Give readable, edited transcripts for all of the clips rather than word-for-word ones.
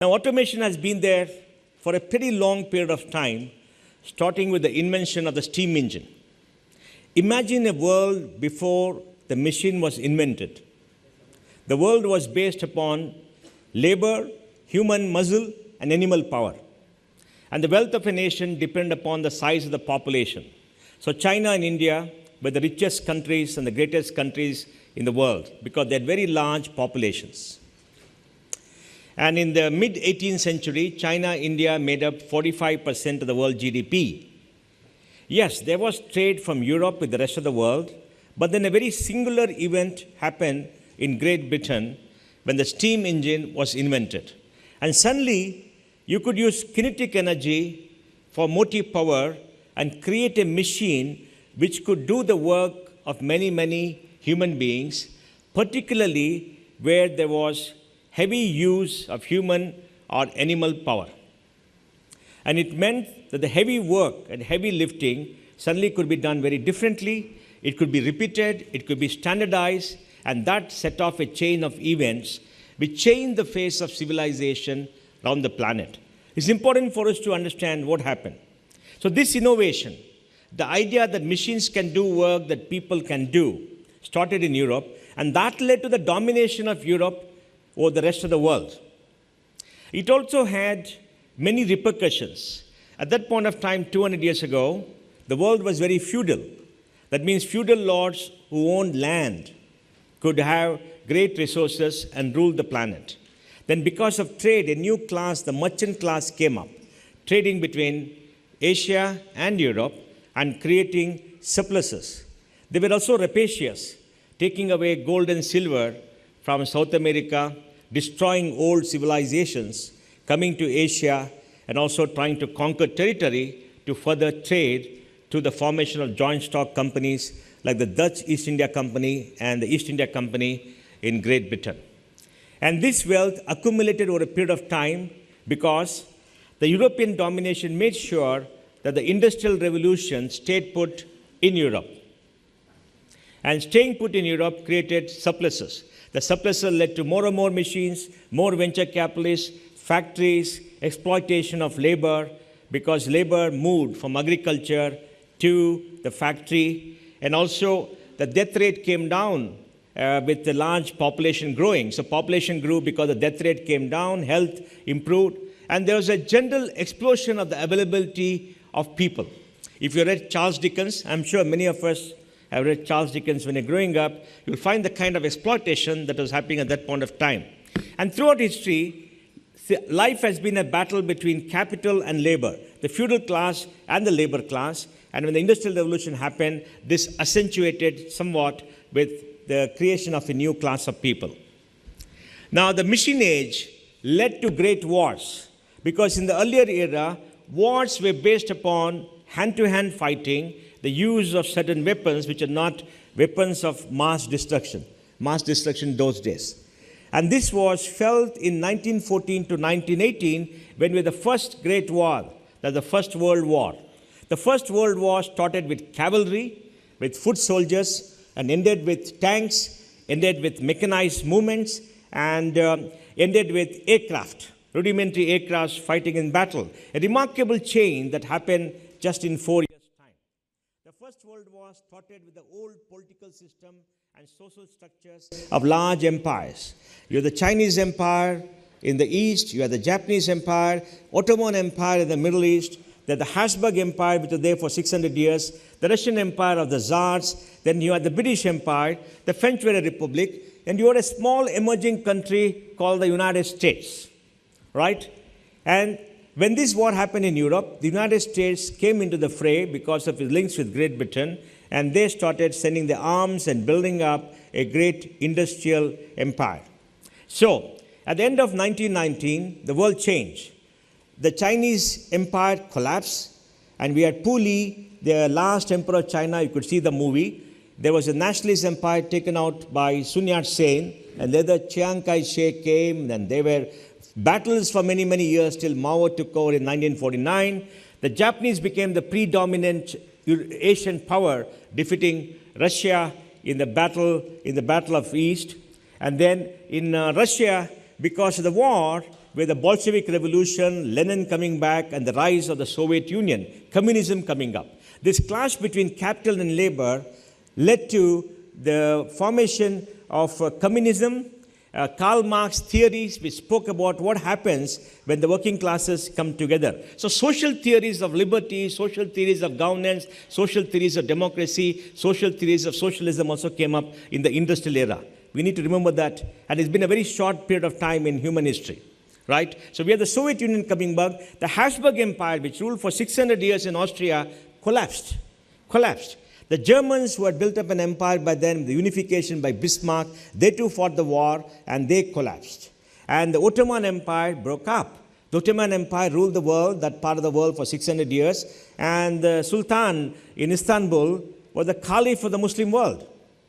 Now, automation has been there for a pretty long period of time, starting with the invention of the steam engine. Imagine a world before the machine was invented. The world was based upon labor, human muscle, and animal power. And the wealth of a nation depended upon the size of the population. So China and India were the richest countries and the greatest countries in the world because they had very large populations. And in the mid-18th century, China and India made up 45% of the world GDP. Yes, there was trade from Europe with the rest of the world, but then a very singular event happened in Great Britain when the steam engine was invented. And suddenly, you could use kinetic energy for motive power and create a machine which could do the work of many, many human beings, particularly where there was heavy use of human or animal power. And it meant that the heavy work and heavy lifting suddenly could be done very differently. It could be repeated, it could be standardized, and that set off a chain of events which changed the face of civilization around the planet. It's important for us to understand what happened. So this innovation, the idea that machines can do work that people can do, started in Europe, and that led to the domination of Europe over the rest of the world. It also had many repercussions. At that point of time, 200 years ago, the world was very feudal. That means feudal lords who owned land could have great resources and rule the planet. Then because of trade, a new class, the merchant class, came up, trading between Asia and Europe and creating surpluses. They were also rapacious, taking away gold and silver from South America, destroying old civilizations, coming to Asia, and also trying to conquer territory to further trade to the formation of joint stock companies like the Dutch East India Company and the East India Company in Great Britain. And this wealth accumulated over a period of time because the European domination made sure that the Industrial Revolution stayed put in Europe. And staying put in Europe created surpluses. The surpluses led to more and more machines, more venture capitalists, factories, exploitation of labor, because labor moved from agriculture to the factory. And also the death rate came down with the large population growing. So population grew because the death rate came down, health improved, and there was a general explosion of the availability of people. If you read Charles Dickens, I'm sure many of us have read Charles Dickens when you're growing up, you'll find the kind of exploitation that was happening at that point of time. And throughout history, life has been a battle between capital and labor, the feudal class and the labor class. And when the Industrial Revolution happened, this accentuated somewhat with the creation of a new class of people. Now, the machine age led to great wars, because in the earlier era, wars were based upon hand-to-hand fighting, the use of certain weapons which are not weapons of mass destruction in those days. And this was felt in 1914 to 1918 when we had the first great war, that's the First World War. The First World War started with cavalry, with foot soldiers, and ended with tanks, ended with mechanized movements, and ended with aircraft, rudimentary aircraft fighting in battle. A remarkable change that happened just in 4 years' time. The First World War started with the old political system and social structures of large empires. You have the Chinese Empire in the East, you have the Japanese Empire, Ottoman Empire in the Middle East, then the Habsburg Empire, which was there for 600 years, the Russian Empire of the Tsars, then you had the British Empire, the French were a republic, and you had a small emerging country called the United States, right? And when this war happened in Europe, the United States came into the fray because of its links with Great Britain, and they started sending their arms and building up a great industrial empire. So, at the end of 1919, the world changed. The Chinese Empire collapsed, and we had Pu Li, the last emperor of China. You could see the movie. There was a nationalist empire taken out by Sun Yat-sen, and then the Chiang Kai-shek came, and there were battles for many, many years till Mao took over in 1949. The Japanese became the predominant Asian power, defeating Russia in the battle of East. And then in Russia, because of the war, with the Bolshevik Revolution, Lenin coming back, and the rise of the Soviet Union, communism coming up. This clash between capital and labor led to the formation of communism. Karl Marx theories which spoke about what happens when the working classes come together. So social theories of liberty, social theories of governance, social theories of democracy, social theories of socialism also came up in the industrial era. We need to remember that, and it's been a very short period of time in human history, right? So we have the Soviet Union coming back. The Habsburg Empire, which ruled for 600 years in Austria, collapsed. The Germans, who had built up an empire by then, the unification by Bismarck, they too fought the war and they collapsed. And the Ottoman Empire broke up. The Ottoman Empire ruled the world, that part of the world, for 600 years. And the Sultan in Istanbul was the Caliph of the Muslim world.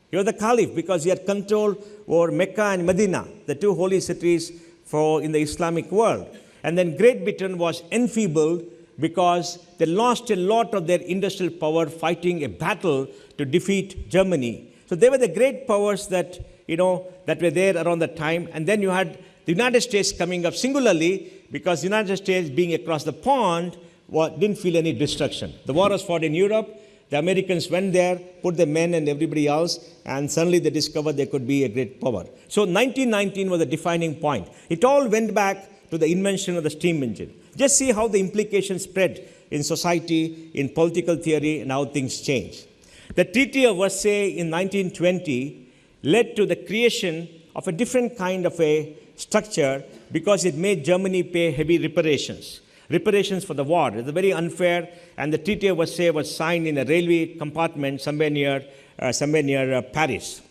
He was the Caliph because he had control over Mecca and Medina, the two holy cities in the Islamic world. And then Great Britain was enfeebled because they lost a lot of their industrial power fighting a battle to defeat Germany. So they were the great powers that were there around that time. And then you had the United States coming up singularly because the United States, being across the pond, didn't feel any destruction. The war was fought in Europe. The Americans went there, put the men and everybody else, and suddenly they discovered they could be a great power. So 1919 was a defining point. It all went back to the invention of the steam engine. Just see how the implications spread in society, in political theory, and how things change. The Treaty of Versailles in 1920 led to the creation of a different kind of a structure because it made Germany pay heavy reparations for the war. It was very unfair, and the Treaty of Versailles was signed in a railway compartment somewhere near Paris.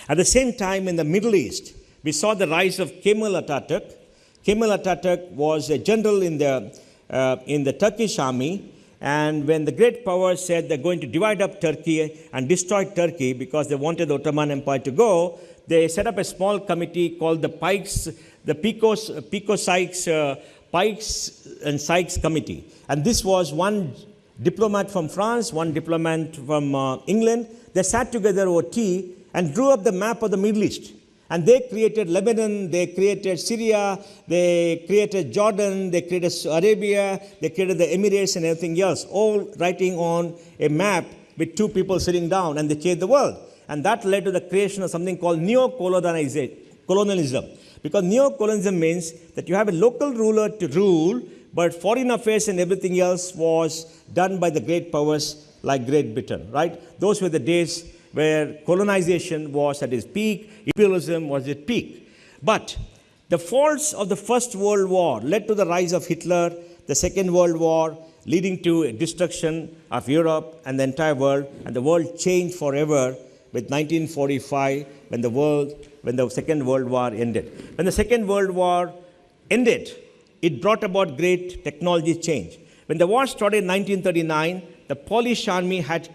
At the same time, in the Middle East, we saw the rise of Kemal Atatürk. Kemal Atatürk was a general in the Turkish army, and when the great powers said they're going to divide up Turkey and destroy Turkey because they wanted the Ottoman Empire to go, they set up a small committee called the Pikes and Sykes Committee. And this was one diplomat from France, one diplomat from England. They sat together over tea and drew up the map of the Middle East. And they created Lebanon, they created Syria, they created Jordan, they created Arabia, they created the Emirates and everything else, all writing on a map with two people sitting down, and they changed the world. And that led to the creation of something called neo-colonialism. Because neo-colonialism means that you have a local ruler to rule, but foreign affairs and everything else was done by the great powers like Great Britain, right? Those were the days where colonization was at its peak, imperialism was at its peak. But the faults of the First World War led to the rise of Hitler, the Second World War, leading to a destruction of Europe and the entire world, and the world changed forever with 1945 when the Second World War ended. When the Second World War ended, it brought about great technology change. When the war started in 1939, the Polish army had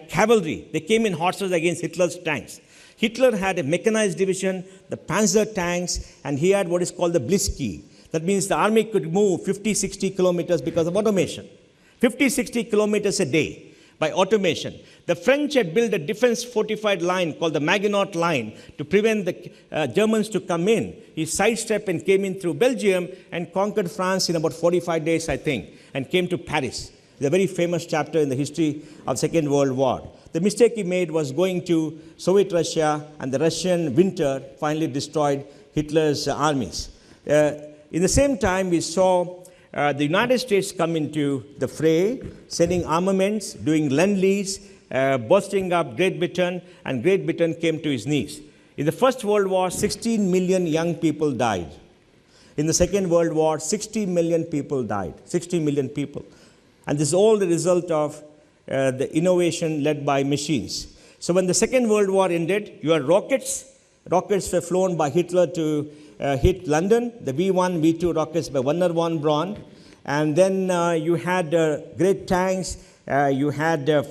cavalry. They came in horses against Hitler's tanks. Hitler had a mechanized division, the Panzer tanks, and he had what is called the Blitzkrieg. That means the army could move 50, 60 kilometers because of automation. 50, 60 kilometers a day by automation. The French had built a defense fortified line called the Maginot Line to prevent the Germans to come in. He sidestepped and came in through Belgium and conquered France in about 45 days, I think, and came to Paris. It's a very famous chapter in the history of Second World War. The mistake he made was going to Soviet Russia, and the Russian winter finally destroyed Hitler's armies. In the same time, we saw the United States come into the fray, sending armaments, doing Lend-Lease, busting up Great Britain, and Great Britain came to its knees. In the First World War, 16 million young people died. In the Second World War, 60 million people died. 60 million people. And this is all the result of the innovation led by machines. So when the Second World War ended, you had rockets. Rockets were flown by Hitler to hit London, the V1, V2 rockets by Werner von Braun. And then you had great tanks. You had a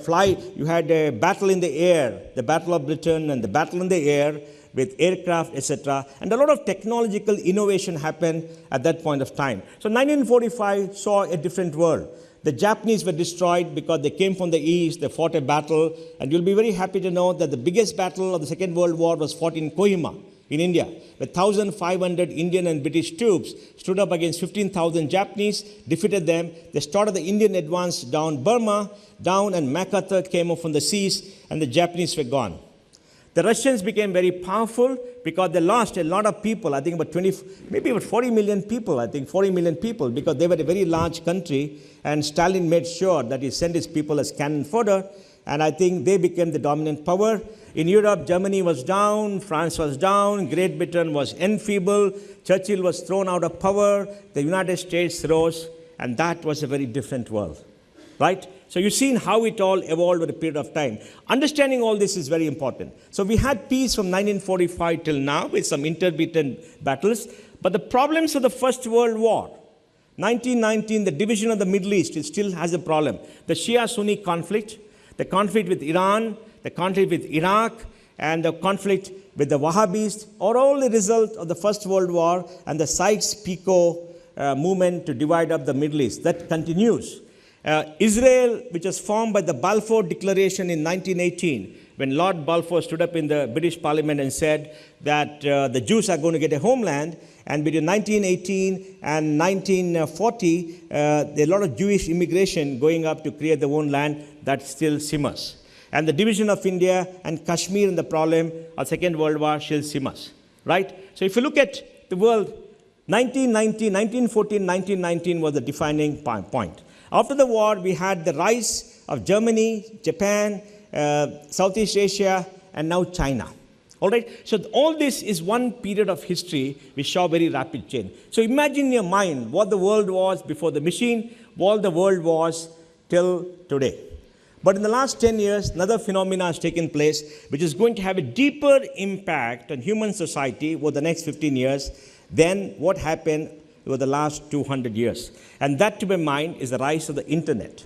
battle in the air, the Battle of Britain and the battle in the air with aircraft, etc. And a lot of technological innovation happened at that point of time. So 1945 saw a different world. The Japanese were destroyed because they came from the east, they fought a battle, and you'll be very happy to know that the biggest battle of the Second World War was fought in Kohima. in India, where 1,500 Indian and British troops stood up against 15,000 Japanese, defeated them. They started the Indian advance down Burma, and MacArthur came up from the seas, and the Japanese were gone. The Russians became very powerful because they lost a lot of people, I think maybe about 40 million people, because they were a very large country, and Stalin made sure that he sent his people as cannon fodder, and I think they became the dominant power. In Europe, Germany was down, France was down, Great Britain was enfeebled, Churchill was thrown out of power, the United States rose, and that was a very different world, right? So you've seen how it all evolved over a period of time. Understanding all this is very important. So we had peace from 1945 till now with some intermittent battles, but the problems of the First World War, 1919, the division of the Middle East, it still has a problem. The Shia-Sunni conflict, the conflict with Iran, the conflict with Iraq, and the conflict with the Wahhabis are all the result of the First World War and the Sykes-Picot movement to divide up the Middle East. That continues. Israel, which was formed by the Balfour Declaration in 1918, when Lord Balfour stood up in the British Parliament and said that the Jews are going to get a homeland, and between 1918 and 1940, there a lot of Jewish immigration going up to create their own land, that still simmers. And the division of India and Kashmir and the problem of Second World War still simmers, right? So if you look at the world, 1914, 1919 was the defining point. After the war, we had the rise of Germany, Japan, Southeast Asia, and now China. All right? So all this is one period of history which saw very rapid change. So imagine in your mind what the world was before the machine, what the world was till today. But in the last 10 years, another phenomenon has taken place which is going to have a deeper impact on human society over the next 15 years than what happened over the last 200 years. And that, to my mind, is the rise of the internet.